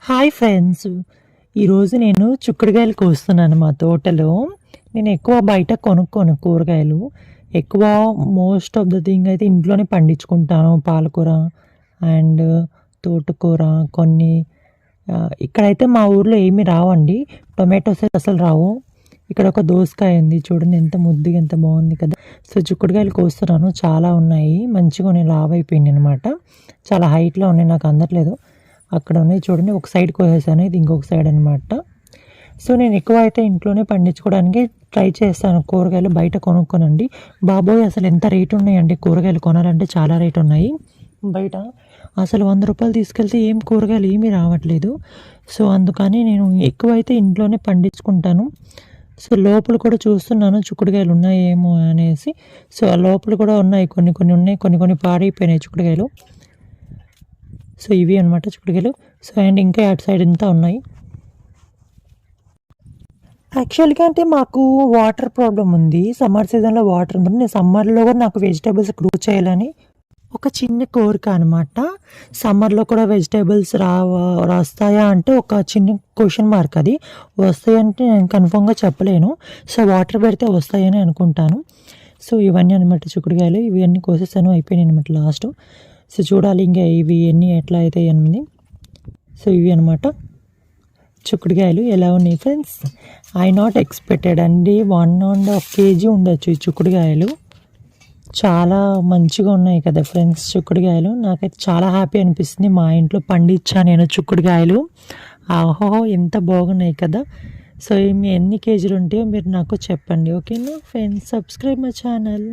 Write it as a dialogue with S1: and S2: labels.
S1: Hi friends, ఈరోజు నేను చిక్కుడుకాయలు కోస్తున్నాను మా తోటలో. నేను ఎక్కువ బయట కొనుక్కోను కూరగాయలు. ఎక్కువ మోస్ట్ ఆఫ్ ద థింగ్ అయితే ఇంట్లోనే పండించుకుంటాను. పాలకూర అండ్ తోటకూర కొన్ని. ఇక్కడైతే మా ఊర్లో ఏమీ రావండి. టొమాటోస్ అసలు రావు. ఇక్కడ ఒక దోసకాయ ఉంది చూడండి, ఎంత ముద్దుగా ఎంత బాగుంది కదా. సో చిక్కుడుకాయలు కోస్తున్నాను, చాలా ఉన్నాయి. మంచిగా నేను లావ్ అయిపోయింది అనమాట. చాలా హైట్లో ఉన్నాయి, నాకు అందట్లేదు. అక్కడ ఉన్నాయి చూడండి, ఒక సైడ్ కోసేసాను, ఇది ఇంకొక సైడ్ అనమాట. సో నేను ఎక్కువ అయితే ఇంట్లోనే పండించుకోవడానికి ట్రై చేస్తాను. కూరగాయలు బయట కొనుక్కోనండి. బాబోయ్, అసలు ఎంత రేటు ఉన్నాయండి కూరగాయలు కొనాలంటే, చాలా రేటు ఉన్నాయి బయట. అసలు 100 రూపాయలు తీసుకెళ్తే ఏం కూరగాయలు ఏమీ రావట్లేదు. సో అందుకని నేను ఎక్కువ అయితే ఇంట్లోనే పండించుకుంటాను. సో లోపల కూడా చూస్తున్నాను చిక్కుడుకాయలు ఉన్నాయేమో అనేసి. సో ఆ లోపల కూడా ఉన్నాయి, కొన్ని కొన్ని ఉన్నాయి, కొన్ని కొన్ని పాడైపోయినాయి చిక్కుడుకాయలు. సో ఇవి అనమాట చిక్కుడుకాయలు. సో అండ్ ఇంకా అటు సైడ్ ఇంత ఉన్నాయి. యాక్చువల్గా అంటే మాకు వాటర్ ప్రాబ్లం ఉంది. సమ్మర్ సీజన్లో వాటర్ ఉంది. నేను సమ్మర్లో కూడా నాకు వెజిటేబుల్స్ గ్రో చేయాలని ఒక చిన్న కోరిక అనమాట. సమ్మర్లో కూడా వెజిటేబుల్స్ వస్తాయా అంటే ఒక చిన్న క్వశ్చన్ మార్క్. అది వస్తాయంటే నేను కన్ఫామ్గా చెప్పలేను. సో వాటర్ పెడితే వస్తాయని అనుకుంటాను. సో ఇవన్నీ అనమాట చిక్కుడుకాయలు. ఇవన్నీ కోసేసాను, అయిపోయినాయి అనమాట లాస్ట్. సో చూడాలి ఇంకా ఇవి ఎన్ని ఎట్లా అవుతాయి అన్నది. సో ఇవి అనమాట చిక్కుడుకాయలు. ఎలా ఉన్నాయి ఫ్రెండ్స్? ఐ నాట్ ఎక్స్పెక్టెడ్ అండి 1.5 kg ఉండొచ్చు ఈ చిక్కుడుకాయలు. చాలా మంచిగా ఉన్నాయి కదా ఫ్రెండ్స్ చిక్కుడుకాయలు. నాకైతే చాలా హ్యాపీ అనిపిస్తుంది. మా ఇంట్లో పండించాను నేను చిక్కుడుకాయలు. ఆహో, ఎంత బాగున్నాయి కదా. సో మీ ఎన్ని కేజీలు ఉంటాయో మీరు నాకు చెప్పండి, ఓకేనా ఫ్రెండ్స్? Subscribe my channel.